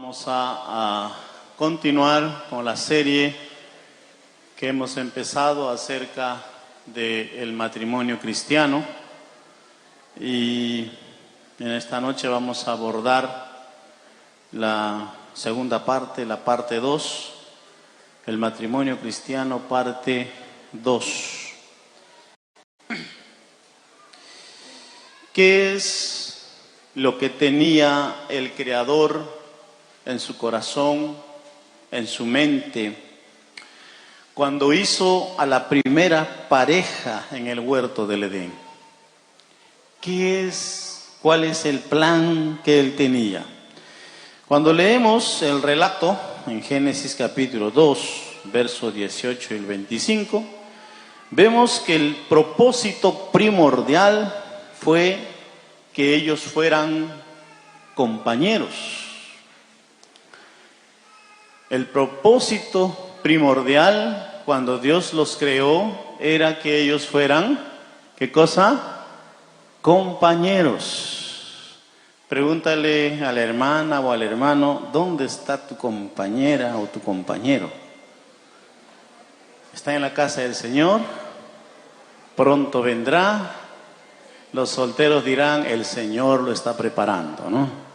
Vamos a continuar con la serie que hemos empezado acerca del matrimonio cristiano, y en esta noche vamos a abordar la segunda parte, la parte 2, el matrimonio cristiano, parte 2. ¿Qué es lo que tenía el Creador en su corazón, en su mente, cuando hizo a la primera pareja en el huerto del Edén? ¿Cuál es el plan que él tenía? Cuando leemos el relato en Génesis capítulo 2, versos 18 y el 25, vemos que el propósito primordial fue que ellos fueran compañeros. El propósito primordial cuando Dios los creó era que ellos fueran, ¿qué cosa? Compañeros. Pregúntale a la hermana o al hermano, ¿dónde está tu compañera o tu compañero? ¿Está en la casa del Señor? Pronto vendrá. Los solteros dirán, el Señor lo está preparando, ¿no?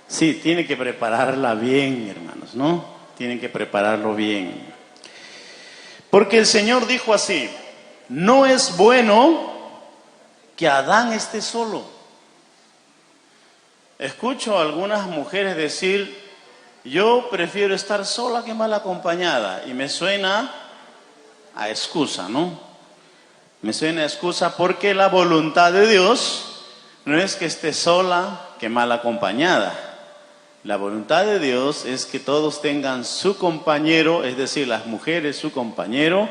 Sí, tiene que prepararla bien, hermanos, ¿no? Tienen que prepararlo bien. Porque el Señor dijo así: no es bueno que Adán esté solo. Escucho a algunas mujeres decir, yo prefiero estar sola que mal acompañada. Y me suena a excusa, ¿no? Me suena a excusa porque la voluntad de Dios no es que esté sola que mal acompañada. La voluntad de Dios es que todos tengan su compañero, es decir, las mujeres su compañero,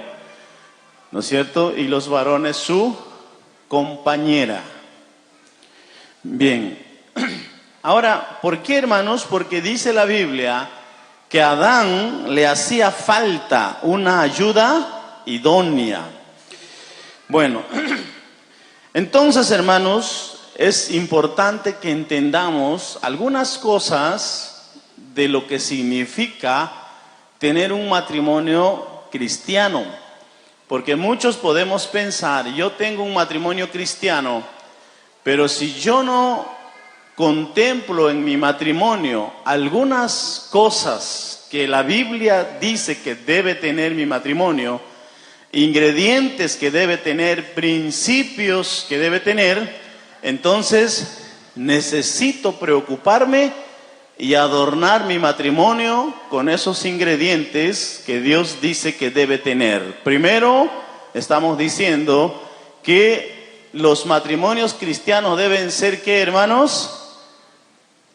¿no es cierto? Y los varones su compañera. Bien. Ahora, ¿por qué, hermanos? Porque dice la Biblia que a Adán le hacía falta una ayuda idónea. Bueno, entonces, hermanos, es importante que entendamos algunas cosas de lo que significa tener un matrimonio cristiano. Porque muchos podemos pensar, yo tengo un matrimonio cristiano, pero si yo no contemplo en mi matrimonio algunas cosas que la Biblia dice que debe tener mi matrimonio, ingredientes que debe tener, principios que debe tener, entonces necesito preocuparme y adornar mi matrimonio con esos ingredientes que Dios dice que debe tener. Primero, estamos diciendo que los matrimonios cristianos deben ser, ¿qué, hermanos?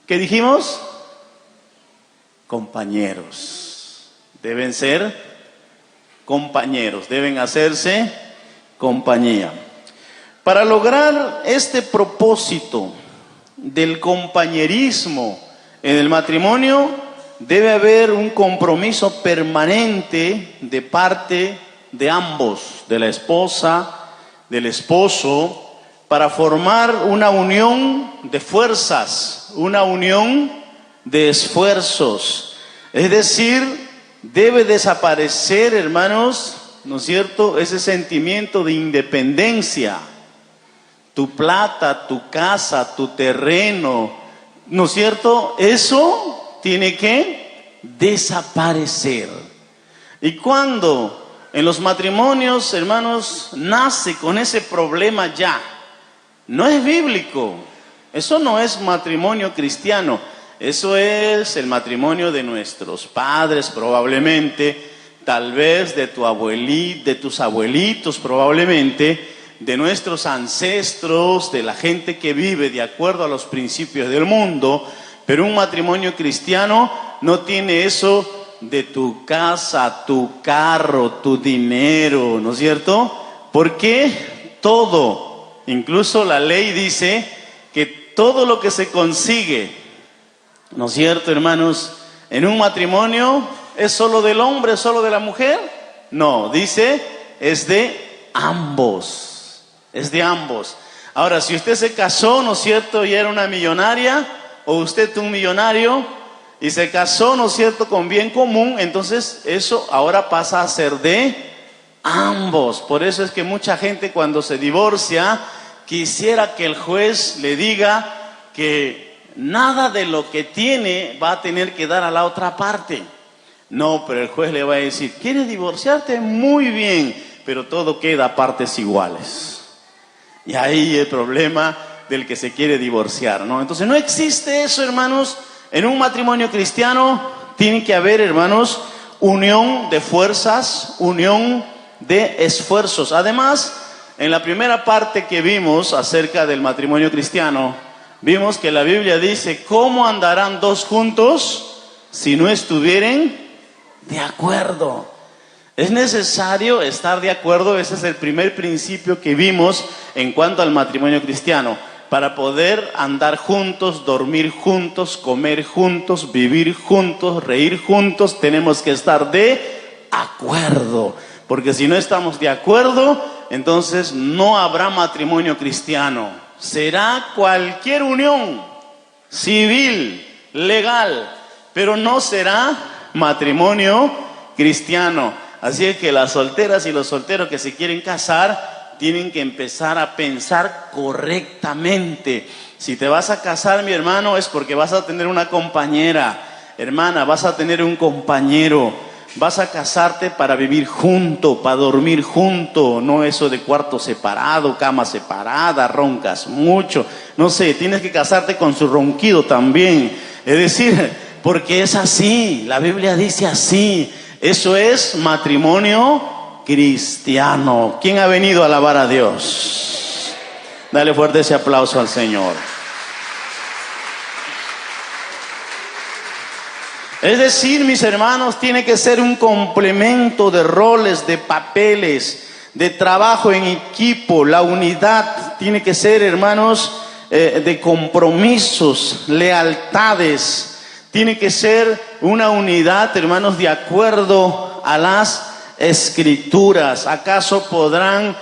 ¿Qué dijimos? Compañeros. Deben ser compañeros, deben hacerse compañía. Para lograr este propósito del compañerismo en el matrimonio, debe haber un compromiso permanente de parte de ambos, de la esposa, del esposo, para formar una unión de fuerzas, una unión de esfuerzos. Es decir, debe desaparecer, hermanos, ¿no es cierto?, ese sentimiento de independencia. Tu plata, tu casa, tu terreno, ¿no es cierto? Eso tiene que desaparecer. Y cuando en los matrimonios, hermanos, nace con ese problema ya, no es bíblico. Eso no es matrimonio cristiano. Eso es el matrimonio de nuestros padres probablemente, tal vez de tu abuelito, de tus abuelitos probablemente, de nuestros ancestros, de la gente que vive de acuerdo a los principios del mundo. Pero un matrimonio cristiano no tiene eso de tu casa, tu carro, tu dinero, ¿no es cierto? Porque todo, incluso la ley dice que todo lo que se consigue, ¿no es cierto, hermanos?, en un matrimonio, ¿es solo del hombre, es solo de la mujer? No, dice, es de ambos. Es de ambos. Ahora, si usted se casó, ¿no es cierto?, y era una millonaria, o usted un millonario, y se casó, ¿no es cierto?, con bien común, entonces eso ahora pasa a ser de ambos. Por eso es que mucha gente cuando se divorcia quisiera que el juez le diga que nada de lo que tiene va a tener que dar a la otra parte. No, pero el juez le va a decir, ¿quieres divorciarte? Muy bien, pero todo queda a partes iguales. Y ahí el problema del que se quiere divorciar, ¿no? Entonces no existe eso, hermanos. En un matrimonio cristiano tiene que haber, hermanos, unión de fuerzas, unión de esfuerzos. Además, en la primera parte que vimos acerca del matrimonio cristiano, vimos que la Biblia dice, ¿cómo andarán dos juntos si no estuvieren de acuerdo? Es necesario estar de acuerdo. Ese es el primer principio que vimos en cuanto al matrimonio cristiano. Para poder andar juntos, dormir juntos, comer juntos, vivir juntos, reír juntos, tenemos que estar de acuerdo. Porque si no estamos de acuerdo, entonces no habrá matrimonio cristiano. Será cualquier unión civil, legal, pero no será matrimonio cristiano. Así es que las solteras y los solteros que se quieren casar tienen que empezar a pensar correctamente. Si te vas a casar, mi hermano, es porque vas a tener una compañera. Hermana, vas a tener un compañero. Vas a casarte para vivir junto, para dormir junto. No eso de cuarto separado, cama separada, roncas mucho. No sé, tienes que casarte con su ronquido también. Es decir, porque es así. La Biblia dice así. Eso es matrimonio cristiano. ¿Quién ha venido a alabar a Dios? Dale fuerte ese aplauso al Señor. Es decir, mis hermanos, tiene que ser un complemento de roles, de papeles, de trabajo en equipo. La unidad tiene que ser, hermanos, de compromisos, lealtades. Tiene que ser una unidad, hermanos, de acuerdo a las Escrituras. ¿Acaso podrán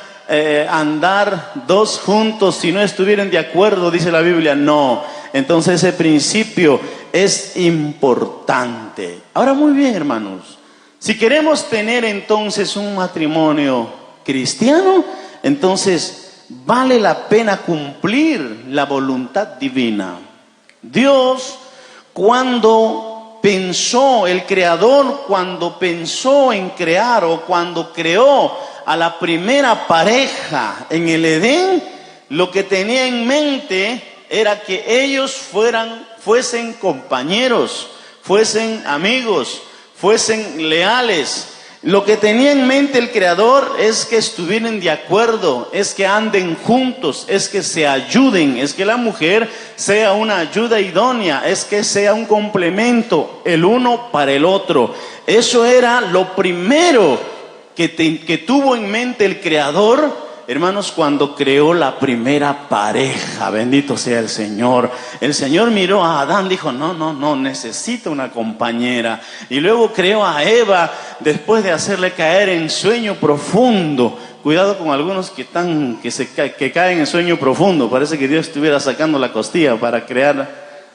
andar dos juntos si no estuvieran de acuerdo? Dice la Biblia. No. Entonces ese principio es importante. Ahora, muy bien, hermanos, si queremos tener entonces un matrimonio cristiano, entonces vale la pena cumplir la voluntad divina. Dios, cuando pensó, el Creador, cuando pensó en crear o cuando creó a la primera pareja en el Edén, lo que tenía en mente era que ellos fuesen compañeros, fuesen amigos, fuesen leales. Lo que tenía en mente el Creador es que estuvieran de acuerdo, es que anden juntos, es que se ayuden, es que la mujer sea una ayuda idónea, es que sea un complemento el uno para el otro. Eso era lo primero que tuvo en mente el Creador, hermanos, cuando creó la primera pareja. Bendito sea el Señor. El Señor miró a Adán, dijo, no, necesita una compañera. Y luego creó a Eva después de hacerle caer en sueño profundo. Cuidado con algunos que caen en sueño profundo. Parece que Dios estuviera sacando la costilla para crear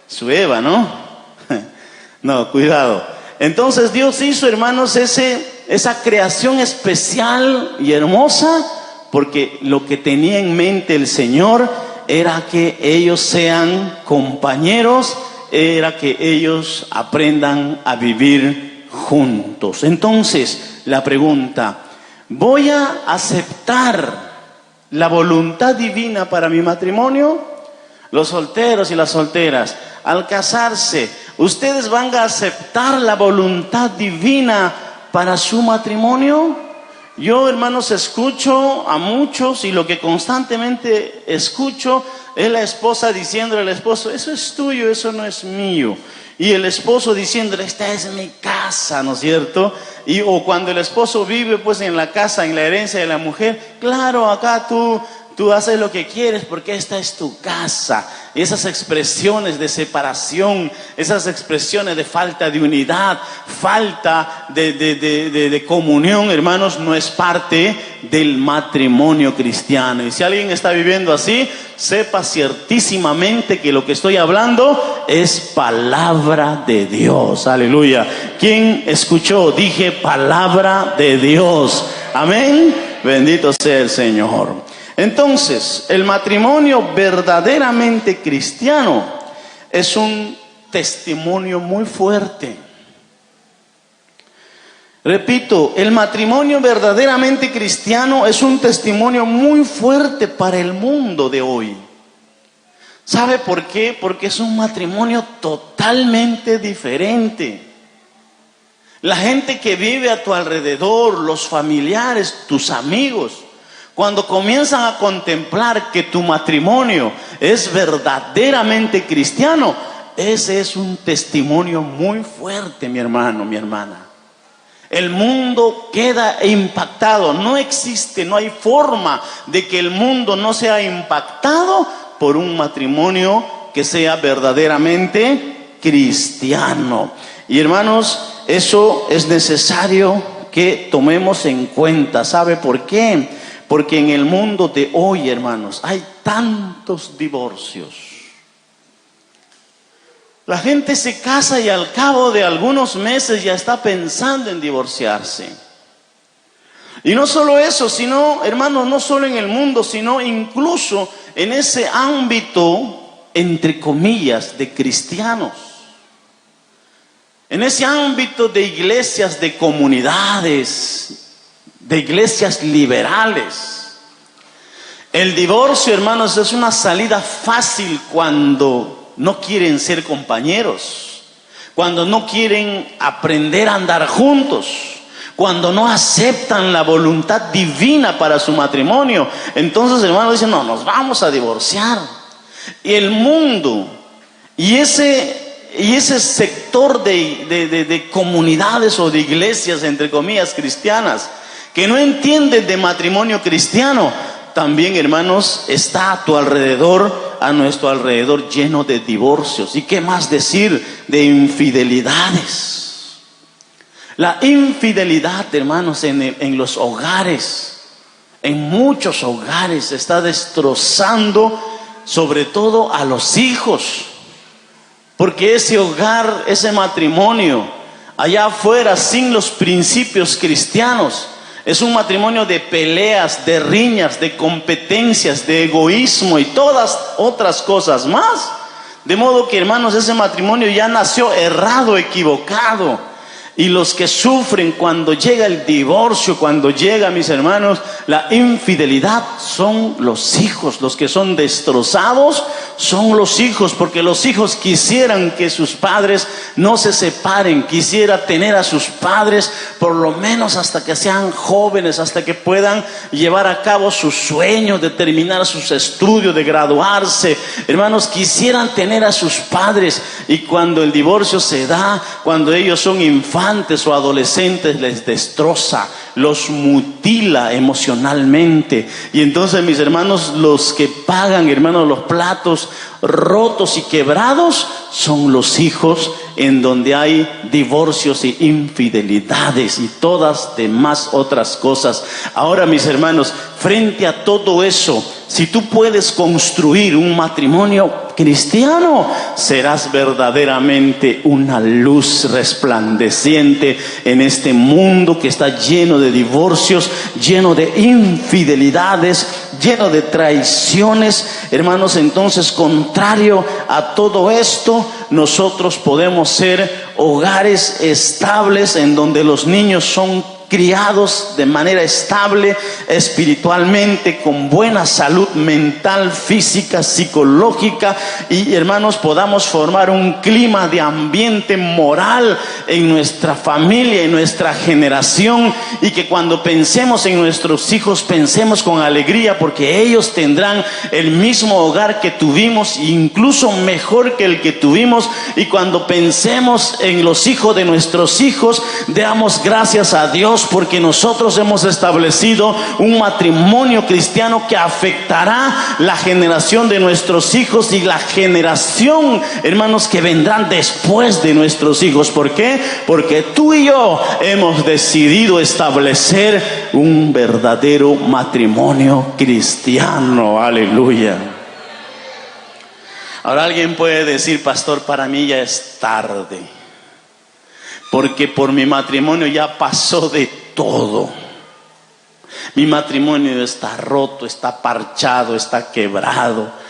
su Eva, ¿no? No, cuidado. Entonces Dios hizo, hermanos, esa creación especial y hermosa, porque lo que tenía en mente el Señor era que ellos sean compañeros, era que ellos aprendan a vivir juntos. Entonces, la pregunta, ¿voy a aceptar la voluntad divina para mi matrimonio? Los solteros y las solteras, al casarse, ¿ustedes van a aceptar la voluntad divina para su matrimonio? Yo, hermanos, escucho a muchos y lo que constantemente escucho es la esposa diciéndole al esposo, eso es tuyo, eso no es mío. Y el esposo diciéndole, esta es mi casa, ¿no es cierto? O cuando el esposo vive pues en la casa, en la herencia de la mujer, claro, acá tú haces lo que quieres porque esta es tu casa. Y esas expresiones de separación, esas expresiones de falta de unidad, falta de comunión, hermanos, no es parte del matrimonio cristiano. Y si alguien está viviendo así, sepa ciertísimamente que lo que estoy hablando es palabra de Dios. Aleluya. ¿Quién escuchó? Dije palabra de Dios. Amén. Bendito sea el Señor. Entonces, el matrimonio verdaderamente cristiano es un testimonio muy fuerte. Repito, el matrimonio verdaderamente cristiano es un testimonio muy fuerte para el mundo de hoy. ¿Sabe por qué? Porque es un matrimonio totalmente diferente. La gente que vive a tu alrededor, los familiares, tus amigos, cuando comienzan a contemplar que tu matrimonio es verdaderamente cristiano, ese es un testimonio muy fuerte, mi hermano, mi hermana. El mundo queda impactado. No existe, no hay forma de que el mundo no sea impactado por un matrimonio que sea verdaderamente cristiano. Y hermanos, eso es necesario que tomemos en cuenta. ¿Sabe por qué? Porque en el mundo de hoy, hermanos, hay tantos divorcios. La gente se casa y al cabo de algunos meses ya está pensando en divorciarse. Y no solo eso, sino, hermanos, no solo en el mundo, sino incluso en ese ámbito, entre comillas, de cristianos. En ese ámbito de iglesias, de comunidades, de iglesias liberales. El divorcio, hermanos, es una salida fácil cuando no quieren ser compañeros, cuando no quieren aprender a andar juntos, cuando no aceptan la voluntad divina para su matrimonio. Entonces, hermanos, dicen, no, nos vamos a divorciar. Y el mundo y ese sector de comunidades o de iglesias, entre comillas, cristianas, que no entienden de matrimonio cristiano, también, hermanos, está a tu alrededor, a nuestro alrededor, lleno de divorcios. ¿Y qué más decir de infidelidades? La infidelidad, hermanos, en los hogares, en muchos hogares, está destrozando sobre todo a los hijos. Porque ese hogar, ese matrimonio, allá afuera, sin los principios cristianos, es un matrimonio de peleas, de riñas, de competencias, de egoísmo y todas otras cosas más. De modo que, hermanos, ese matrimonio ya nació errado, equivocado. Y los que sufren cuando llega el divorcio, cuando llega, mis hermanos, la infidelidad, son los hijos. Los que son destrozados son los hijos, porque los hijos quisieran que sus padres no se separen, quisiera tener a sus padres por lo menos hasta que sean jóvenes, hasta que puedan llevar a cabo sus sueños de terminar sus estudios, de graduarse. Hermanos, quisieran tener a sus padres, y cuando el divorcio se da, cuando ellos son infantes o adolescentes, les destroza, los mutila emocionalmente. Y entonces, mis hermanos, los que pagan, hermanos, los platos rotos y quebrados son los hijos, en donde hay divorcios y infidelidades y todas demás otras cosas. Ahora, mis hermanos, frente a todo eso, si tú puedes construir un matrimonio cristiano, serás verdaderamente una luz resplandeciente en este mundo que está lleno de divorcios, lleno de infidelidades, lleno de traiciones. Hermanos, entonces, contrario a todo esto, nosotros podemos ser hogares estables en donde los niños son criados de manera estable, espiritualmente, con buena salud mental, física, psicológica, y, hermanos, podamos formar un clima de ambiente moral en nuestra familia, en nuestra generación, y que cuando pensemos en nuestros hijos, pensemos con alegría, porque ellos tendrán el mismo hogar que tuvimos, incluso mejor que el que tuvimos. Y cuando pensemos en los hijos de nuestros hijos, damos gracias a Dios Dios, porque nosotros hemos establecido un matrimonio cristiano que afectará la generación de nuestros hijos y la generación, hermanos, que vendrán después de nuestros hijos. ¿Por qué? Porque tú y yo hemos decidido establecer un verdadero matrimonio cristiano. Aleluya. Ahora alguien puede decir: pastor, para mí ya es tarde, porque por mi matrimonio ya pasó de todo. Mi matrimonio está roto, está parchado, está quebrado.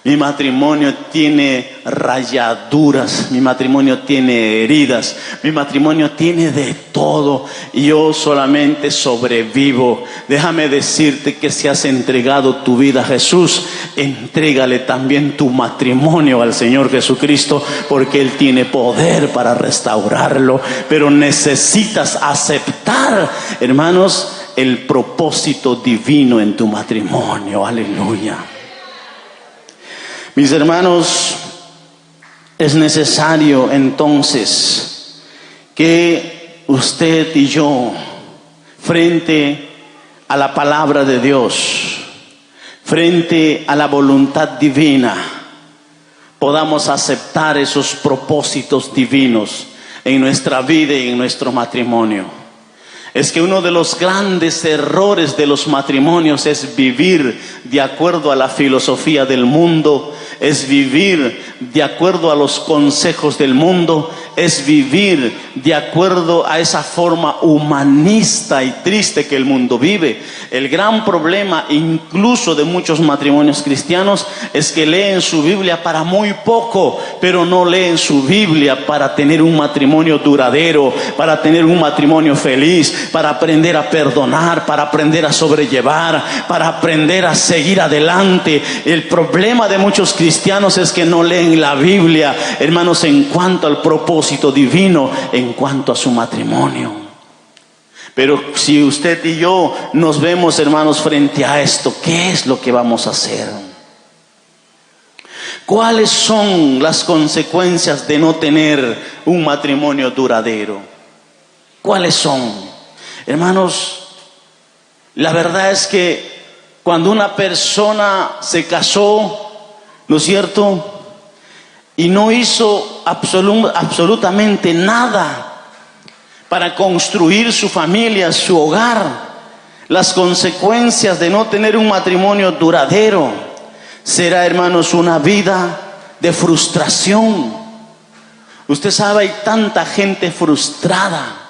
Mi matrimonio tiene rayaduras, mi matrimonio tiene heridas, mi matrimonio tiene de todo y yo solamente sobrevivo. Déjame decirte que si has entregado tu vida a Jesús, entrégale también tu matrimonio al Señor Jesucristo, porque Él tiene poder para restaurarlo. Pero necesitas aceptar, hermanos, el propósito divino en tu matrimonio. Aleluya. Mis hermanos, es necesario entonces que usted y yo, frente a la palabra de Dios, frente a la voluntad divina, podamos aceptar esos propósitos divinos en nuestra vida y en nuestro matrimonio. Es que uno de los grandes errores de los matrimonios es vivir de acuerdo a la filosofía del mundo, es vivir de acuerdo a los consejos del mundo, es vivir de acuerdo a esa forma humanista y triste que el mundo vive. El gran problema incluso de muchos matrimonios cristianos es que leen su Biblia para muy poco, pero no leen su Biblia para tener un matrimonio duradero, para tener un matrimonio feliz, para aprender a perdonar, para aprender a sobrellevar, para aprender a seguir adelante. El problema de muchos cristianos es que no leen la Biblia, hermanos, en cuanto al propósito divino, en cuanto a su matrimonio. Pero si usted y yo nos vemos, hermanos, frente a esto, ¿qué es lo que vamos a hacer? ¿Cuáles son las consecuencias de no tener un matrimonio duradero? ¿Cuáles son? Hermanos, la verdad es que cuando una persona se casó, ¿no es cierto?, y no hizo absolutamente nada para construir su familia, su hogar, las consecuencias de no tener un matrimonio duradero será, hermanos, una vida de frustración. Usted sabe, hay tanta gente frustrada.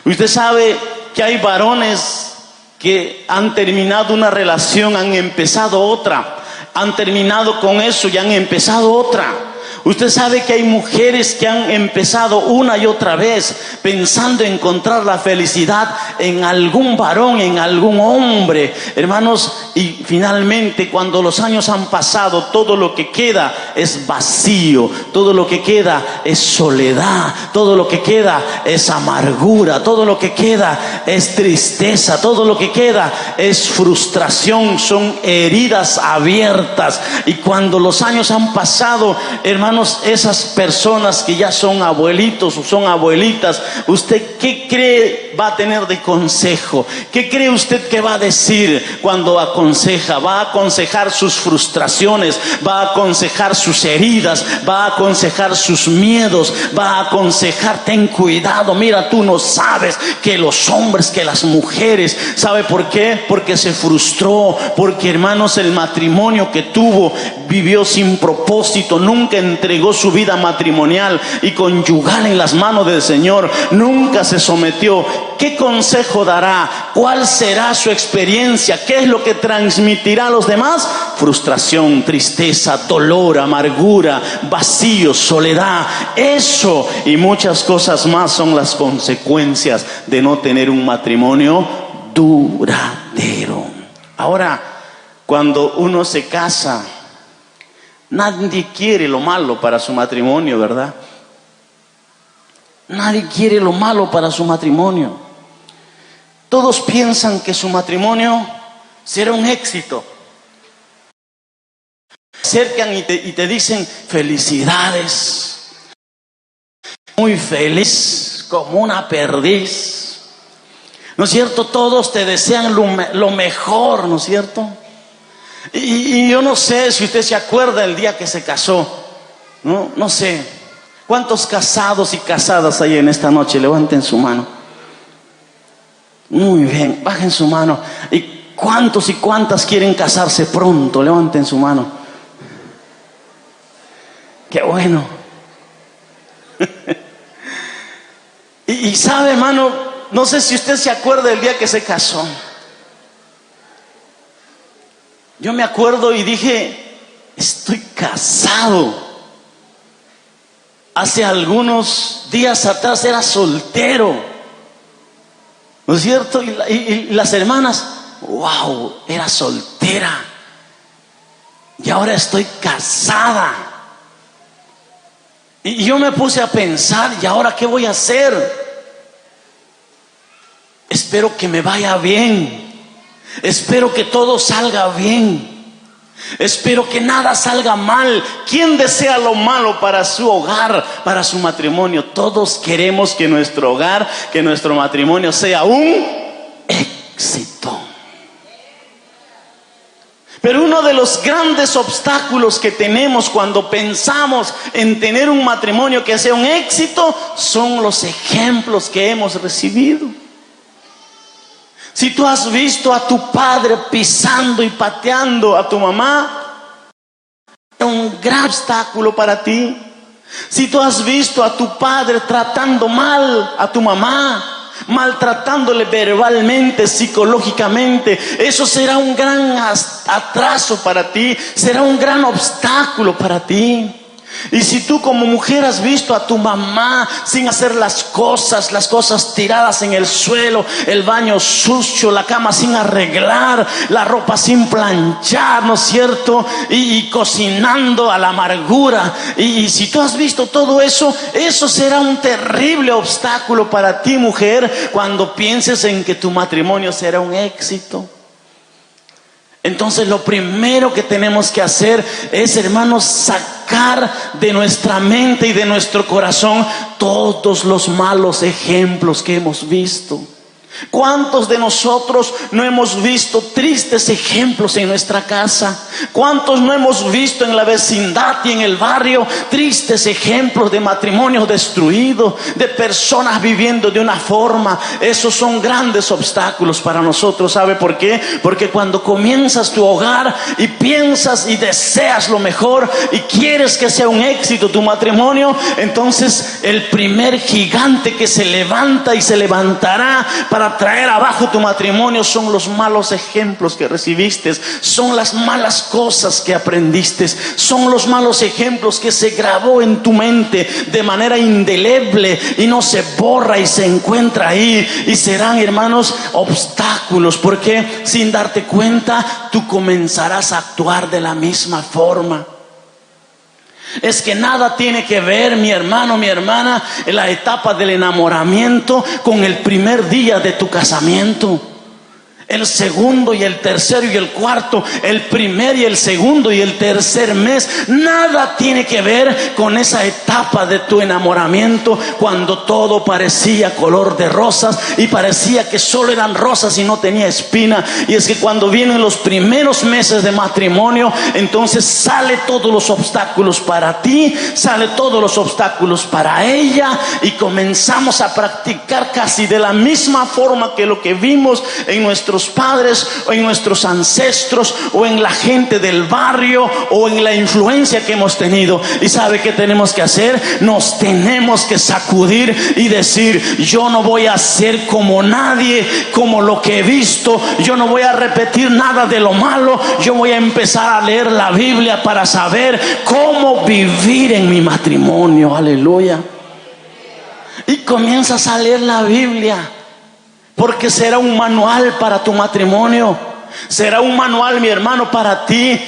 Usted sabe que hay varones que han terminado una relación, han empezado otra, han terminado con eso y han empezado otra. Usted sabe que hay mujeres que han empezado una y otra vez pensando encontrar la felicidad en algún varón, en algún hombre, hermanos, y finalmente cuando los años han pasado, todo lo que queda es vacío, todo lo que queda es soledad, todo lo que queda es amargura, todo lo que queda es tristeza, todo lo que queda es frustración, son heridas abiertas. Y cuando los años han pasado, hermanos, esas personas que ya son abuelitos o son abuelitas, ¿usted qué cree va a tener de consejo? ¿Qué cree usted que va a decir cuando aconseja? Va a aconsejar sus frustraciones, va a aconsejar sus heridas, va a aconsejar sus miedos, va a aconsejar: ten cuidado, mira, tú no sabes que los hombres, que las mujeres. ¿Sabe por qué? Porque se frustró, porque, hermanos, el matrimonio que tuvo vivió sin propósito, nunca entregó su vida matrimonial y conyugal en las manos del Señor, nunca se sometió. ¿Qué consejo dará? ¿Cuál será su experiencia? ¿Qué es lo que transmitirá a los demás? Frustración, tristeza, dolor, amargura, vacío, soledad. Eso y muchas cosas más son las consecuencias de no tener un matrimonio duradero. Ahora, cuando uno se casa, nadie quiere lo malo para su matrimonio, ¿verdad? Nadie quiere lo malo para su matrimonio. Todos piensan que su matrimonio será un éxito. Se acercan y te dicen: felicidades, muy feliz, como una perdiz. ¿No es cierto? Todos te desean lo mejor, ¿no es cierto? Y yo no sé si usted se acuerda el día que se casó, ¿no? No sé. ¿Cuántos casados y casadas hay en esta noche? Levanten su mano. Muy bien, bajen su mano. ¿Y cuántos y cuántas quieren casarse pronto? Levanten su mano. Qué bueno. y sabe, hermano, no sé si usted se acuerda del día que se casó. Yo me acuerdo y dije, estoy casado. Hace algunos días atrás era soltero, ¿no es cierto? Y las hermanas, wow, era soltera. Y ahora estoy casada. Y yo me puse a pensar, ¿y ahora qué voy a hacer? Espero que me vaya bien. Espero que todo salga bien. Espero que nada salga mal. ¿Quién desea lo malo para su hogar, para su matrimonio? Todos queremos que nuestro hogar, que nuestro matrimonio sea un éxito. Pero uno de los grandes obstáculos que tenemos cuando pensamos en tener un matrimonio que sea un éxito son los ejemplos que hemos recibido. Si tú has visto a tu padre pisando y pateando a tu mamá, es un gran obstáculo para ti. Si tú has visto a tu padre tratando mal a tu mamá, maltratándole verbalmente, psicológicamente, eso será un gran atraso para ti, será un gran obstáculo para ti. Y si tú como mujer has visto a tu mamá sin hacer las cosas tiradas en el suelo, el baño sucio, la cama sin arreglar, la ropa sin planchar, ¿no es cierto? Y cocinando a la amargura. Y si tú has visto todo eso, eso será un terrible obstáculo para ti, mujer, cuando pienses en que tu matrimonio será un éxito. Entonces lo primero que tenemos que hacer es, hermanos, sacar de nuestra mente y de nuestro corazón todos los malos ejemplos que hemos visto. ¿Cuántos de nosotros no hemos visto tristes ejemplos en nuestra casa? ¿Cuántos no hemos visto en la vecindad y en el barrio tristes ejemplos de matrimonios destruidos, de personas viviendo de una forma? Esos son grandes obstáculos para nosotros. ¿Sabe por qué? Porque cuando comienzas tu hogar y piensas y deseas lo mejor y quieres que sea un éxito tu matrimonio, entonces el primer gigante que se levanta y se levantará para traer abajo tu matrimonio son los malos ejemplos que recibiste, son las malas cosas que aprendiste, son los malos ejemplos que se grabó en tu mente de manera indeleble y no se borra y se encuentra ahí, y serán, hermanos, obstáculos, porque sin darte cuenta tú comenzarás a actuar de la misma forma. Es que nada tiene que ver, mi hermano, mi hermana, en la etapa del enamoramiento con el primer día de tu casamiento. El segundo y el tercero y el cuarto, el primer y el segundo y el tercer mes, nada tiene que ver con esa etapa de tu enamoramiento, cuando todo parecía color de rosas y parecía que solo eran rosas y no tenía espina. Y es que cuando vienen los primeros meses de matrimonio, entonces sale todos los obstáculos para ti, sale todos los obstáculos para ella, y comenzamos a practicar casi de la misma forma que lo que vimos en nuestros padres o en nuestros ancestros o en la gente del barrio o en la influencia que hemos tenido. ¿Y sabe qué tenemos que hacer? Nos tenemos que sacudir y decir: yo no voy a ser como nadie, como lo que he visto. Yo no voy a repetir nada de lo malo. Yo voy a empezar a leer la Biblia para saber cómo vivir en mi matrimonio. Aleluya. Y comienzas a leer la Biblia, porque será un manual para tu matrimonio. Será un manual, mi hermano, para ti.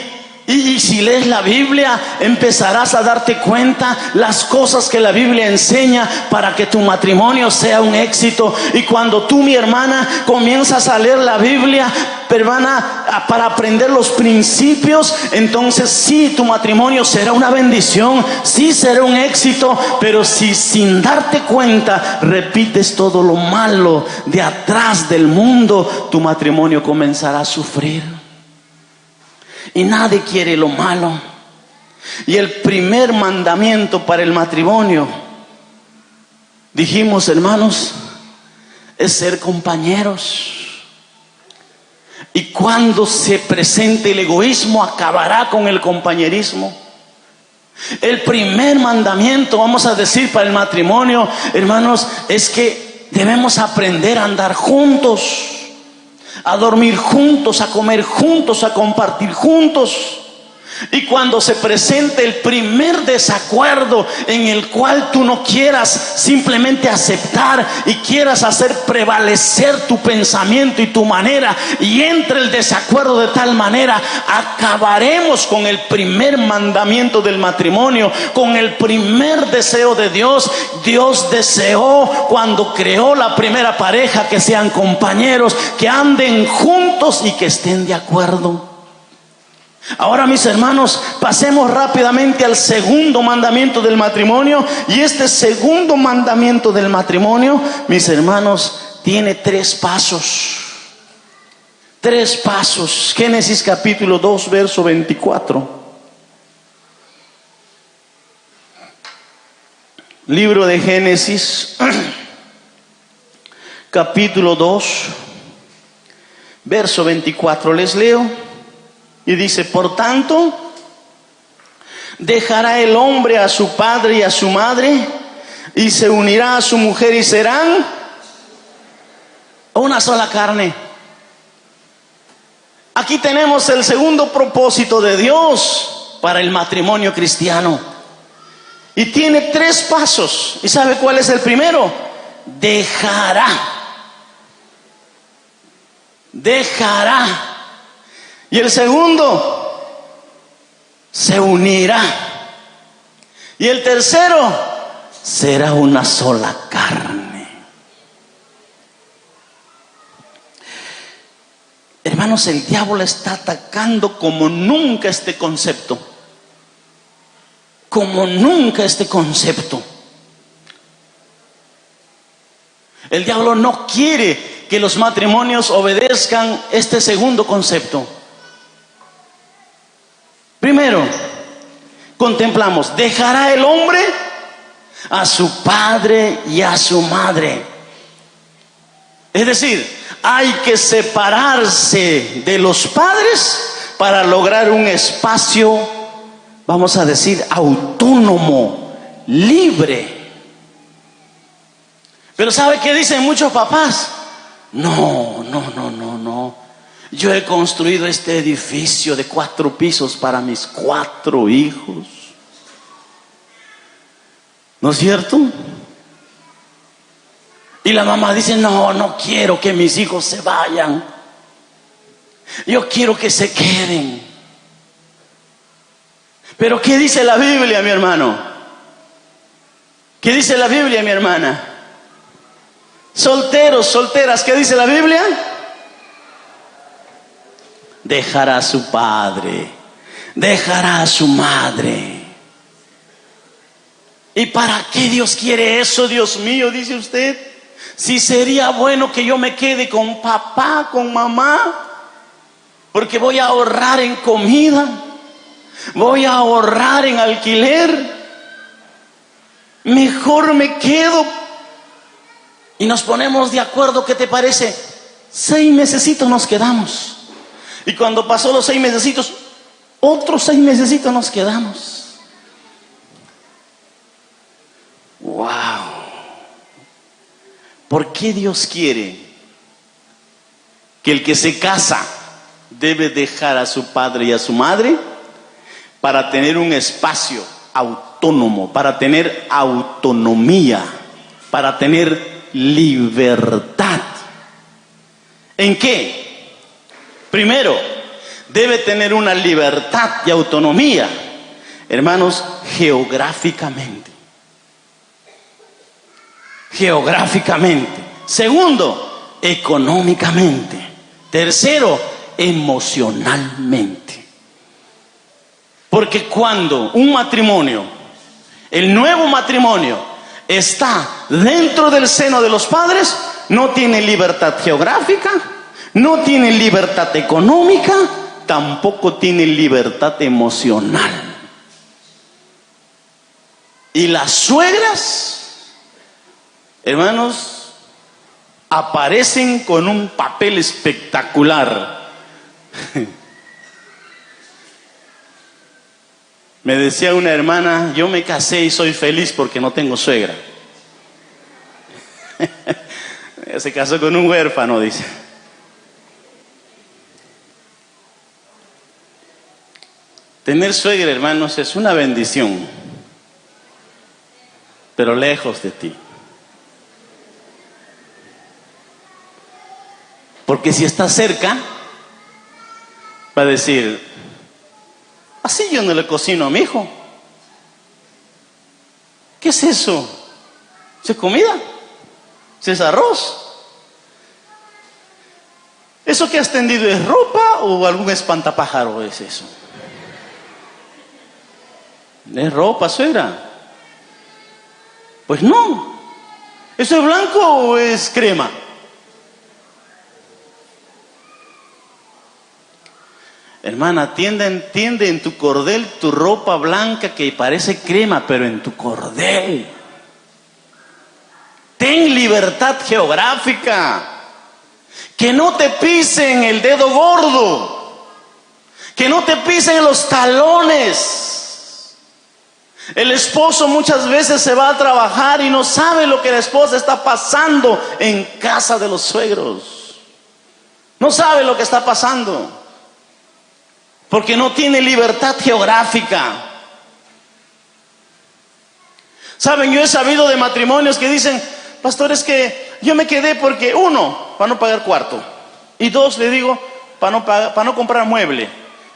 Y si lees la Biblia, empezarás a darte cuenta las cosas que la Biblia enseña para que tu matrimonio sea un éxito. Y cuando tú, mi hermana, comienzas a leer la Biblia, hermana, para aprender los principios, entonces sí, tu matrimonio será una bendición, sí será un éxito. Pero si sin darte cuenta repites todo lo malo de atrás del mundo, tu matrimonio comenzará a sufrir. Y nadie quiere lo malo. Y el primer mandamiento para el matrimonio, dijimos, hermanos, es ser compañeros. Y cuando se presente el egoísmo, acabará con el compañerismo. El primer mandamiento, vamos a decir, para el matrimonio, hermanos, es que debemos aprender a andar juntos, a dormir juntos, a comer juntos, a compartir juntos. Y cuando se presente el primer desacuerdo en el cual tú no quieras simplemente aceptar y quieras hacer prevalecer tu pensamiento y tu manera, y entre el desacuerdo de tal manera, acabaremos con el primer mandamiento del matrimonio, con el primer deseo de Dios. Dios deseó, cuando creó la primera pareja, que sean compañeros, que anden juntos y que estén de acuerdo. Ahora, mis hermanos, pasemos rápidamente al segundo mandamiento del matrimonio. Y este segundo mandamiento del matrimonio, mis hermanos, tiene 3 pasos. 3 pasos. Génesis capítulo 2, verso 24. Libro de Génesis, capítulo 2, verso 24. Les leo. Y dice: por tanto, dejará el hombre a su padre y a su madre, y se unirá a su mujer, y serán una sola carne. Aquí tenemos el segundo propósito de Dios para el matrimonio cristiano. Y tiene 3 pasos. ¿Y sabe cuál es el primero? Dejará. Dejará. Y el segundo, se unirá. Y el tercero, será una sola carne. Hermanos, el diablo está atacando como nunca este concepto. Como nunca este concepto. El diablo no quiere que los matrimonios obedezcan este segundo concepto. Primero, contemplamos: dejará el hombre a su padre y a su madre. Es decir, hay que separarse de los padres para lograr un espacio, vamos a decir, autónomo, libre. Pero ¿sabe qué dicen muchos papás? No. Yo he construido este edificio de 4 pisos para mis 4 hijos. ¿No es cierto? Y la mamá dice: no quiero que mis hijos se vayan. Yo quiero que se queden. Pero ¿qué dice la Biblia, mi hermano? ¿Qué dice la Biblia, mi hermana? Solteros, solteras, ¿qué dice la Biblia? Dejará a su padre, dejará a su madre. ¿Y para qué Dios quiere eso, Dios mío? Dice usted. Si sería bueno que yo me quede con papá, con mamá, porque voy a ahorrar en comida, voy a ahorrar en alquiler. Mejor me quedo. Y nos ponemos de acuerdo, ¿qué te parece? 6 mesecitos nos quedamos. Y cuando pasó los 6 mesecitos, otros 6 mesecitos nos quedamos. ¡Wow! ¿Por qué Dios quiere que el que se casa debe dejar a su padre y a su madre? Para tener un espacio autónomo, para tener autonomía, para tener libertad. ¿En qué? Primero, debe tener una libertad y autonomía, hermanos, geográficamente. Geográficamente. Segundo, económicamente. Tercero, emocionalmente. Porque cuando un matrimonio, el nuevo matrimonio, está dentro del seno de los padres, no tiene libertad geográfica, no tiene libertad económica, tampoco tiene libertad emocional. Y las suegras, hermanos, aparecen con un papel espectacular. Me decía una hermana, yo me casé y soy feliz porque no tengo suegra. Ella se casó con un huérfano, dice. Tener suegra, hermanos, es una bendición, pero lejos de ti. Porque si está cerca, va a decir, así yo no le cocino a mi hijo. ¿Qué es eso? ¿Es comida? ¿Es arroz? ¿Eso que has tendido es ropa o algún espantapájaro es eso? ¿Es ropa, suegra? Pues no. ¿Eso es blanco o es crema? Hermana, tiende en tu cordel tu ropa blanca que parece crema, pero en tu cordel. Ten libertad geográfica. Que no te pisen el dedo gordo. Que no te pisen los talones. El esposo muchas veces se va a trabajar y no sabe lo que la esposa está pasando en casa de los suegros. No sabe lo que está pasando. Porque no tiene libertad geográfica. Saben, yo he sabido de matrimonios que dicen, pastor, es que yo me quedé porque, uno, para no pagar cuarto. Y dos, le digo, para no comprar mueble.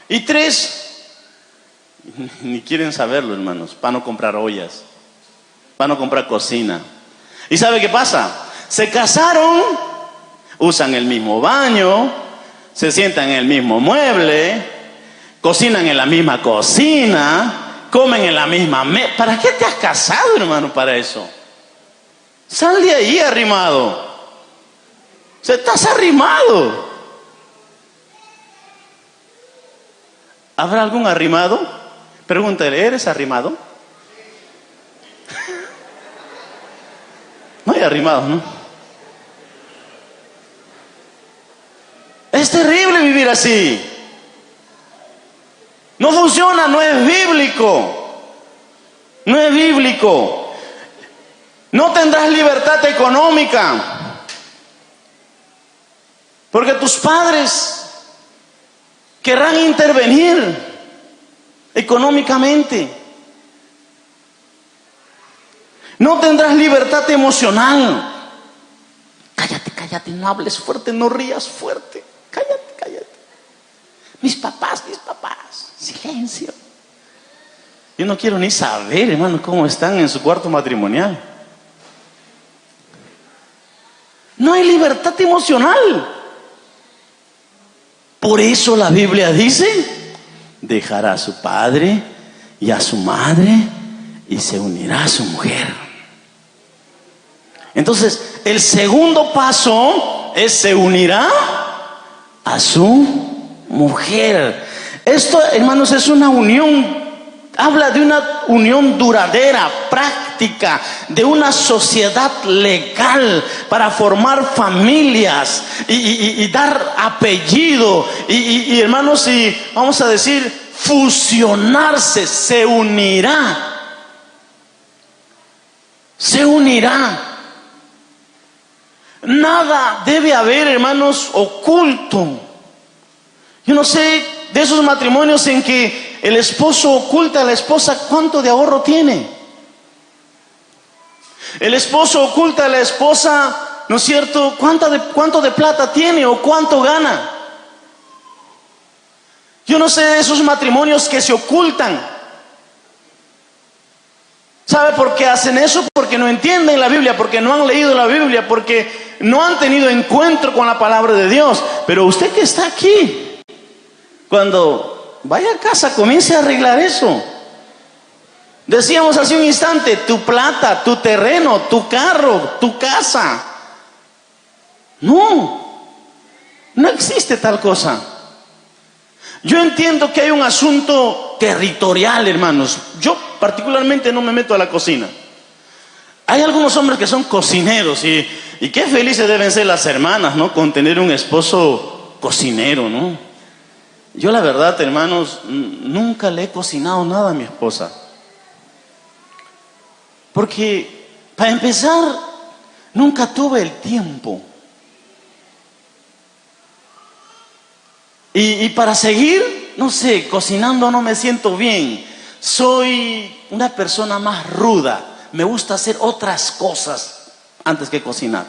Y tres, ni quieren saberlo, hermanos, para no comprar ollas, para no comprar cocina. ¿Y sabe qué pasa? Se casaron, usan el mismo baño, se sientan en el mismo mueble, cocinan en la misma cocina, comen en la misma mesa. ¿Para qué te has casado, hermano, para eso? Sal de ahí arrimado. O sea, estás arrimado. ¿Habrá algún arrimado? Pregúntale, ¿eres arrimado? No hay arrimados, ¿no? Es terrible vivir así. No funciona, no es bíblico. No es bíblico. No tendrás libertad económica. Porque tus padres querrán intervenir económicamente. No tendrás libertad emocional. Cállate, cállate, no hables fuerte, no rías fuerte. Cállate, cállate. Mis papás, silencio. Yo no quiero ni saber, hermano, cómo están en su cuarto matrimonial. No hay libertad emocional. Por eso la Biblia dice, dejará a su padre y a su madre y se unirá a su mujer. Entonces, el segundo paso es se unirá a su mujer. Esto, hermanos, es una unión, habla de una unión duradera, práctica, de una sociedad legal para formar familias y dar apellido y hermanos, y vamos a decir, fusionarse, se unirá. Se unirá. Nada debe haber, hermanos, oculto. Yo no sé de esos matrimonios en que el esposo oculta a la esposa cuánto de ahorro tiene. El esposo oculta a la esposa, ¿no es cierto?, cuánto de plata tiene o cuánto gana. Yo no sé de esos matrimonios que se ocultan. ¿Sabe por qué hacen eso? Porque no entienden la Biblia, porque no han leído la Biblia, porque no han tenido encuentro con la palabra de Dios. Pero usted que está aquí, cuando vaya a casa, comience a arreglar eso. Decíamos hace un instante, tu plata, tu terreno, tu carro, tu casa. No existe tal cosa. Yo entiendo que hay un asunto territorial, hermanos. Yo particularmente no me meto a la cocina. Hay algunos hombres que son cocineros y qué felices deben ser las hermanas, ¿no? Con tener un esposo cocinero, ¿no? Yo la verdad, hermanos, nunca le he cocinado nada a mi esposa. Porque, para empezar, nunca tuve el tiempo. Y para seguir, no sé, cocinando no me siento bien. Soy una persona más ruda. Me gusta hacer otras cosas antes que cocinar.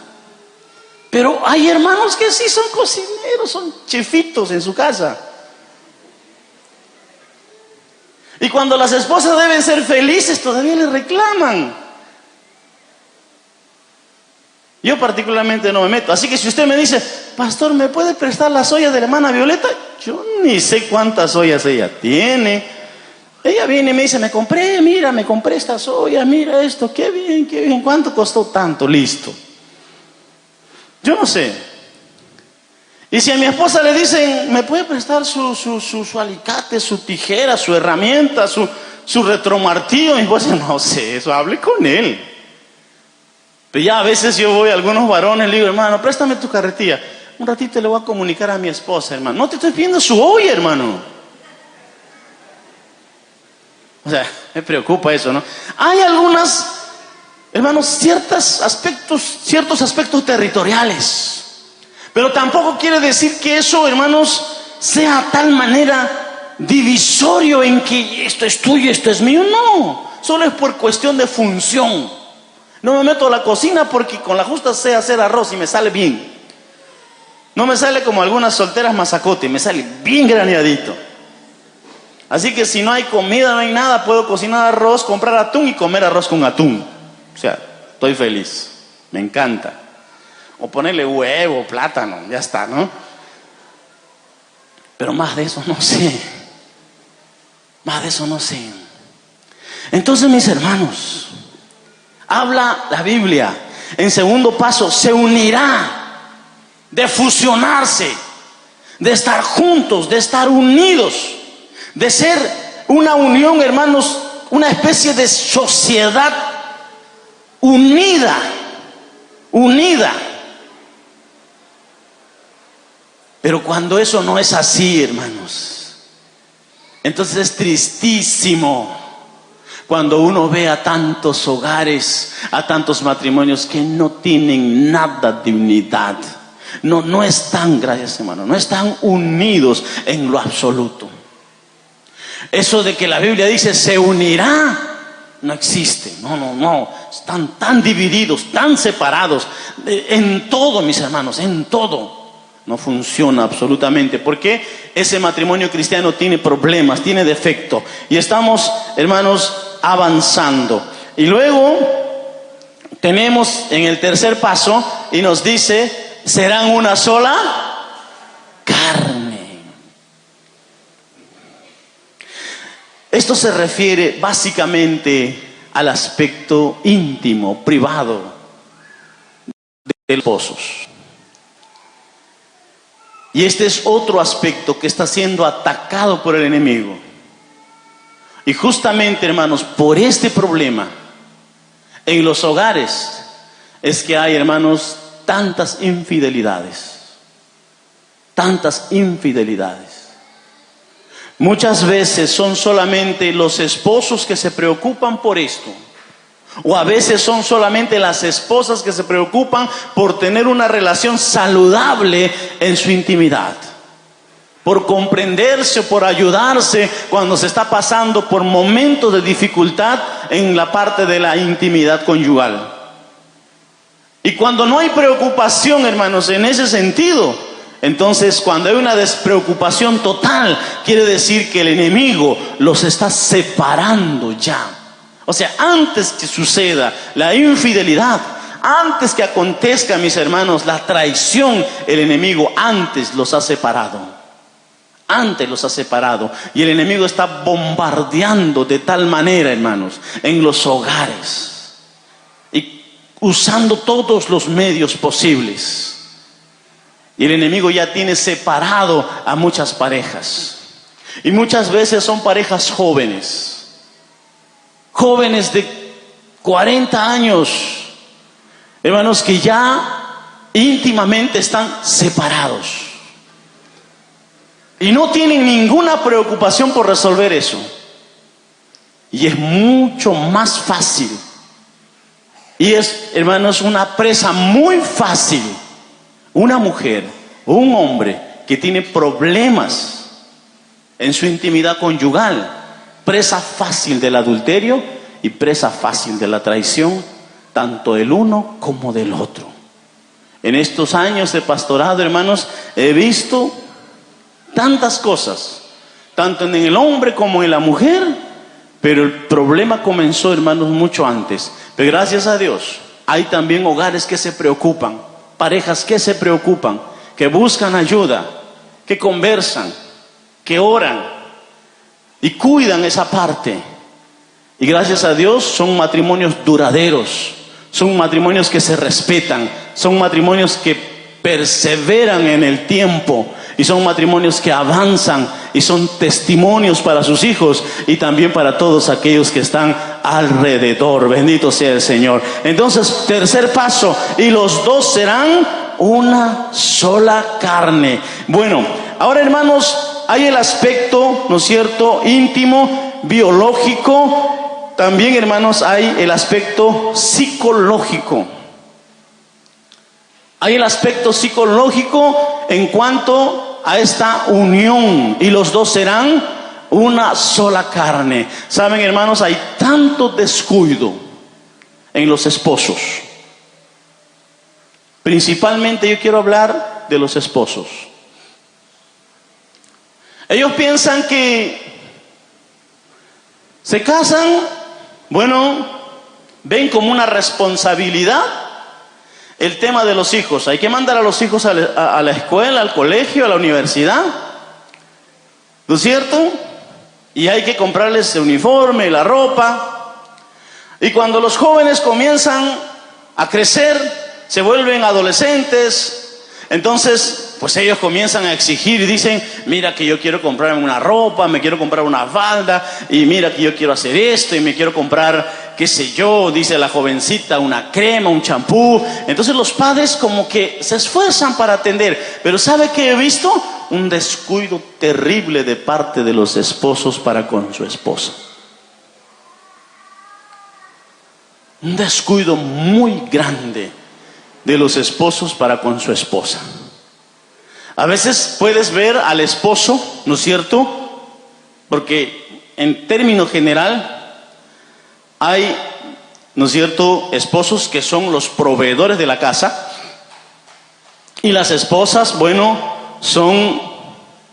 Pero hay hermanos que sí son cocineros, son chefitos en su casa. Y cuando las esposas deben ser felices, todavía le reclaman. Yo particularmente no me meto. Así que si usted me dice, pastor, ¿me puede prestar las ollas de la hermana Violeta? Yo ni sé cuántas ollas ella tiene. Ella viene y me dice, me compré estas ollas, mira esto, qué bien, ¿cuánto costó tanto? Listo. Yo no sé. Y si a mi esposa le dicen, ¿me puede prestar su alicate, su tijera, su herramienta, su retromartillo? Mi esposa, no sé, eso hable con él. Pero ya a veces yo voy a algunos varones y le digo, hermano, préstame tu carretilla. Un ratito le voy a comunicar a mi esposa, hermano. No te estoy pidiendo su olla, hermano. O sea, me preocupa eso, ¿no? Hay algunas, hermanos, ciertos aspectos territoriales. Pero tampoco quiere decir que eso, hermanos, sea tal manera divisorio en que esto es tuyo, esto es mío. No, solo es por cuestión de función. No me meto a la cocina porque con la justa sé hacer arroz y me sale bien. No me sale como algunas solteras mazacote, me sale bien graneadito. Así que si no hay comida, no hay nada, puedo cocinar arroz, comprar atún y comer arroz con atún. O sea, estoy feliz, me encanta. O ponerle huevo, plátano, ya está, ¿no? Pero más de eso no sé. Más de eso no sé. Entonces, mis hermanos, habla la Biblia. En segundo paso, se unirá, de fusionarse, de estar juntos, de estar unidos, de ser una unión, hermanos, una especie de sociedad unida. Pero cuando eso no es así, hermanos, entonces es tristísimo cuando uno ve a tantos hogares, a tantos matrimonios que no tienen nada de unidad. No están, gracias hermano, no están unidos en lo absoluto. Eso de que la Biblia dice se unirá, no existe. No. Están tan divididos, tan separados. En todo, mis hermanos, en todo. No funciona absolutamente, porque ese matrimonio cristiano tiene problemas, tiene defecto. Y estamos, hermanos, avanzando. Y luego tenemos en el tercer paso y nos dice, serán una sola carne. Esto se refiere básicamente al aspecto íntimo, privado de los esposos. Y este es otro aspecto que está siendo atacado por el enemigo. Y justamente, hermanos, por este problema en los hogares es que hay, hermanos, tantas infidelidades. Muchas veces son solamente los esposos que se preocupan por esto. O a veces son solamente las esposas que se preocupan por tener una relación saludable en su intimidad. Por comprenderse, por ayudarse cuando se está pasando por momentos de dificultad en la parte de la intimidad conyugal. Y cuando no hay preocupación, hermanos, en ese sentido, Entonces, cuando hay una despreocupación total, quiere decir que el enemigo los está separando ya. O sea, antes que suceda la infidelidad, antes que acontezca, mis hermanos, la traición, el enemigo antes los ha separado. Antes los ha separado. Y el enemigo está bombardeando de tal manera, hermanos, en los hogares. Y usando todos los medios posibles. Y el enemigo ya tiene separado a muchas parejas. Y muchas veces son parejas jóvenes. Jóvenes de 40 años. Hermanos, que ya íntimamente están separados. Y no tienen ninguna preocupación por resolver eso. Y es mucho más fácil. Y es, hermanos, una presa muy fácil. Una mujer o un hombre que tiene problemas en su intimidad conyugal, presa fácil del adulterio y presa fácil de la traición, tanto del uno como del otro. En estos años de pastorado, hermanos, he visto tantas cosas, tanto en el hombre como en la mujer, pero el problema comenzó, hermanos, mucho antes. Pero gracias a Dios, hay también hogares que se preocupan. Parejas que se preocupan, que buscan ayuda, que conversan, que oran y cuidan esa parte. Y gracias a Dios son matrimonios duraderos, son matrimonios que se respetan, son matrimonios que perseveran en el tiempo y son matrimonios que avanzan y son testimonios para sus hijos y también para todos aquellos que están alrededor. Bendito sea el Señor. Entonces, tercer paso, y los dos serán una sola carne. Bueno, ahora, hermanos, hay el aspecto, ¿no es cierto?, íntimo, biológico. También, hermanos, hay el aspecto psicológico. Hay el aspecto psicológico en cuanto a esta unión, y los dos serán una sola carne. Saben, hermanos, hay tanto descuido en los esposos. Principalmente yo quiero hablar de los esposos. Ellos piensan que se casan, bueno, ven como una responsabilidad el tema de los hijos. Hay que mandar a los hijos a la escuela, al colegio, a la universidad, ¿no es cierto? Y hay que comprarles el uniforme, la ropa. Y cuando los jóvenes comienzan a crecer, se vuelven adolescentes, entonces pues ellos comienzan a exigir y dicen: mira que yo quiero comprarme una ropa, me quiero comprar una falda, y mira que yo quiero hacer esto, y me quiero comprar, qué sé yo, dice la jovencita, una crema, un champú. Entonces los padres como que se esfuerzan para atender, pero ¿sabe qué he visto? Un descuido terrible de parte de los esposos para con su esposa. Un descuido muy grande de los esposos para con su esposa. A veces puedes ver al esposo, ¿no es cierto? Porque en término general hay, ¿no es cierto?, esposos que son los proveedores de la casa, y las esposas, bueno, son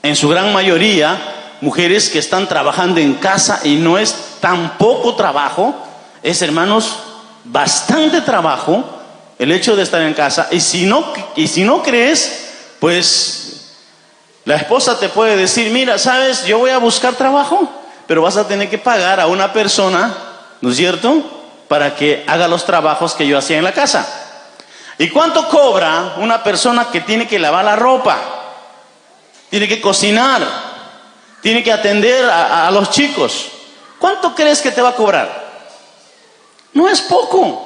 en su gran mayoría mujeres que están trabajando en casa, y no es tan poco trabajo, es, hermanos, bastante trabajo el hecho de estar en casa. Y si no crees, pues la esposa te puede decir: mira, sabes, yo voy a buscar trabajo, pero vas a tener que pagar a una persona, ¿no es cierto?, para que haga los trabajos que yo hacía en la casa. ¿Y cuánto cobra una persona que tiene que lavar la ropa, tiene que cocinar, tiene que atender a los chicos? ¿Cuánto crees que te va a cobrar? No es poco.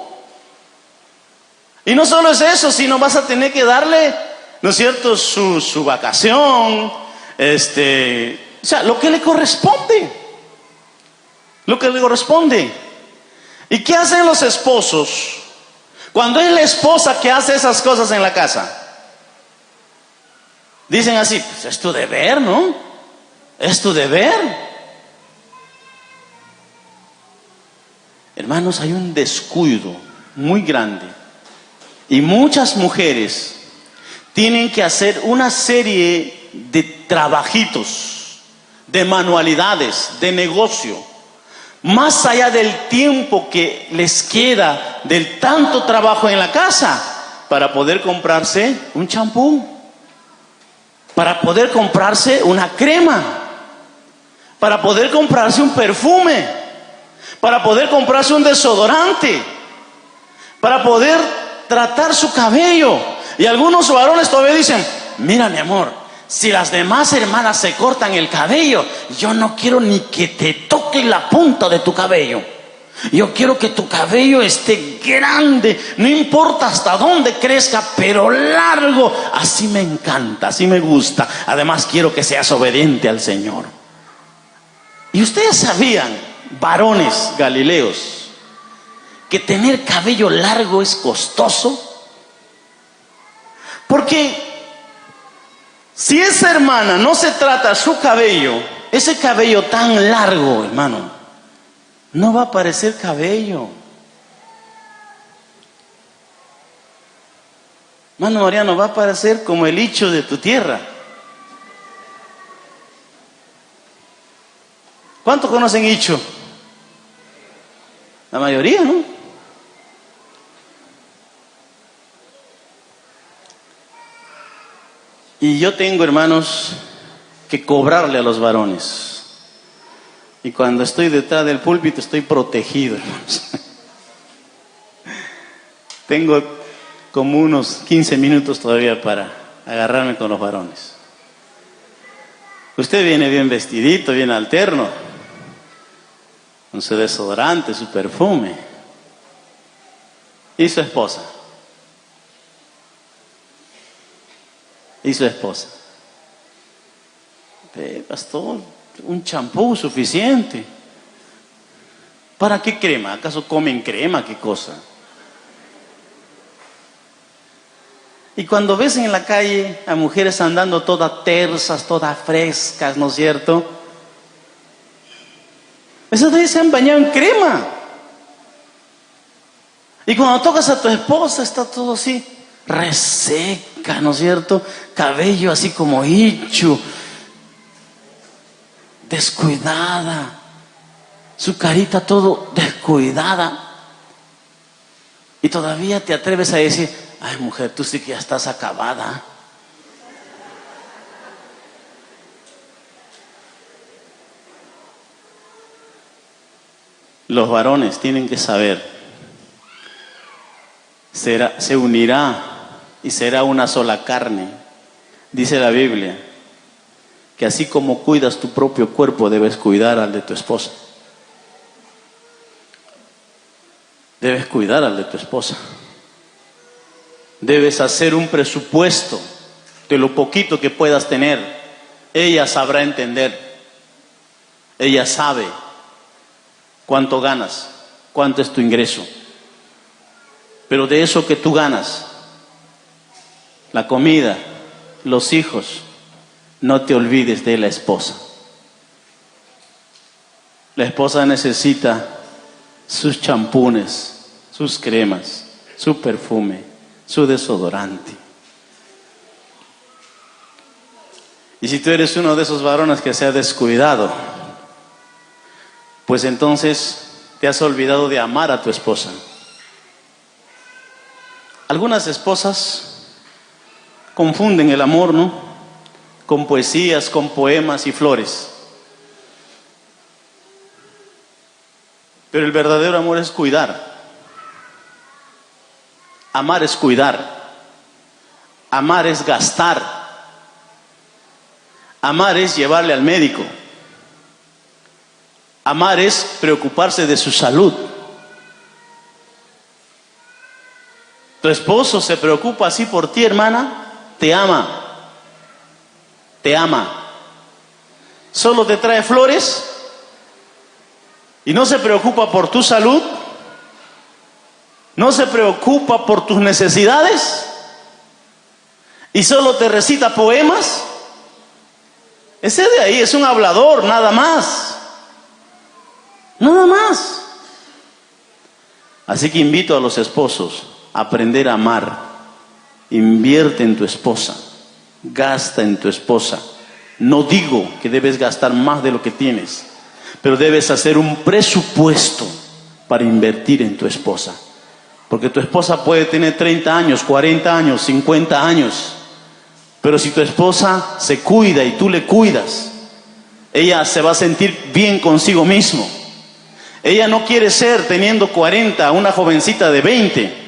Y no solo es eso, sino vas a tener que darle, ¿no es cierto?, su vacación, o sea, lo que le corresponde. Lo que le corresponde. ¿Y qué hacen los esposos cuando es la esposa que hace esas cosas en la casa? Dicen así: pues es tu deber, ¿no? Es tu deber. Hermanos, hay un descuido muy grande. Y muchas mujeres tienen que hacer una serie de trabajitos, de manualidades, de negocio, más allá del tiempo que les queda del tanto trabajo en la casa, para poder comprarse un champú, para poder comprarse una crema, para poder comprarse un perfume, para poder comprarse un desodorante, para poder tratar su cabello. Y algunos varones todavía dicen: mira, mi amor, si las demás hermanas se cortan el cabello, yo no quiero ni que te toque la punta de tu cabello. Yo quiero que tu cabello esté grande, no importa hasta dónde crezca, pero largo. Así me encanta, así me gusta. Además quiero que seas obediente al Señor. Y ustedes sabían, varones galileos, que tener cabello largo es costoso. Porque si esa hermana no se trata su cabello, ese cabello tan largo, hermano, no va a parecer cabello. Hermano Mariano, va a parecer como el hicho de tu tierra. ¿Cuántos conocen hicho? La mayoría, ¿no? Y yo tengo, hermanos, que cobrarle a los varones. Y cuando estoy detrás del púlpito estoy protegido, hermanos. Tengo como unos 15 minutos todavía para agarrarme con los varones. Usted viene bien vestidito, bien alterno, con su desodorante, su perfume. Y su esposa. Y su esposa. Pastor, un champú suficiente. ¿Para qué crema? ¿Acaso comen crema? ¿Qué cosa? Y cuando ves en la calle a mujeres andando todas tersas, todas frescas, ¿no es cierto? Esas de ahí se han bañado en crema. Y cuando tocas a tu esposa está todo así reseca, ¿no es cierto? Cabello así como hicho, descuidada, su carita todo descuidada. Y todavía te atreves a decir: ay, mujer, tú sí que ya estás acabada. Los varones tienen que saber, se unirá y será una sola carne. Dice la Biblia que así como cuidas tu propio cuerpo, debes cuidar al de tu esposa. Debes cuidar al de tu esposa. Debes hacer un presupuesto de lo poquito que puedas tener. Ella sabrá entender. Ella sabe cuánto ganas, cuánto es tu ingreso. Pero de eso que tú ganas, la comida, los hijos, no te olvides de la esposa. La esposa necesita sus champunes, sus cremas, su perfume, su desodorante. Y si tú eres uno de esos varones que se ha descuidado, pues entonces te has olvidado de amar a tu esposa. Algunas esposas confunden el amor, ¿no?, con poesías, con poemas y flores. Pero el verdadero amor es cuidar. Amar es cuidar. Amar es gastar. Amar es llevarle al médico. Amar es preocuparse de su salud. Tu esposo se preocupa así por ti, hermana, te ama. Te ama. Solo te trae flores y no se preocupa por tu salud, no se preocupa por tus necesidades y solo te recita poemas. Ese de ahí es un hablador, nada más. Nada más. Así que invito a los esposos a aprender a amar Invierte en tu esposa, gasta en tu esposa. No digo que debes gastar más de lo que tienes, pero debes hacer un presupuesto para invertir en tu esposa. Porque tu esposa puede tener 30 años, 40 años, 50 años. Pero si tu esposa se cuida y tú le cuidas, ella se va a sentir bien consigo mismo. Ella no quiere ser, teniendo 40, una jovencita de 20.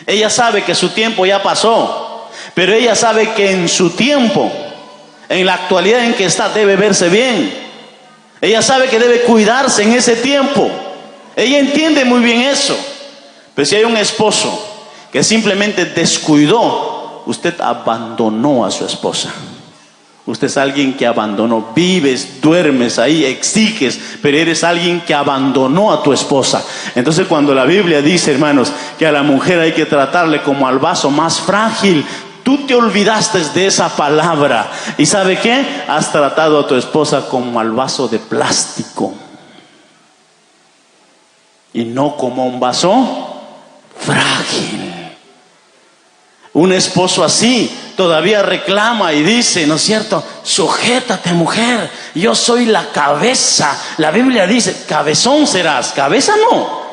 Ella sabe que su tiempo ya pasó, pero ella sabe que en su tiempo, en la actualidad en que está, debe verse bien. Ella sabe que debe cuidarse en ese tiempo. Ella entiende muy bien eso. Pero si hay un esposo que simplemente descuidó, usted abandonó a su esposa. Usted es alguien que abandonó. Vives, duermes ahí, exiges, pero eres alguien que abandonó a tu esposa. Entonces cuando la Biblia dice, hermanos, que a la mujer hay que tratarle como al vaso más frágil, tú te olvidaste de esa palabra. ¿Y sabe qué? Has tratado a tu esposa como al vaso de plástico. Y no como un vaso frágil. Un esposo así todavía reclama y dice, ¿no es cierto? Sujétate, mujer, yo soy la cabeza. La Biblia dice, cabezón serás, cabeza no.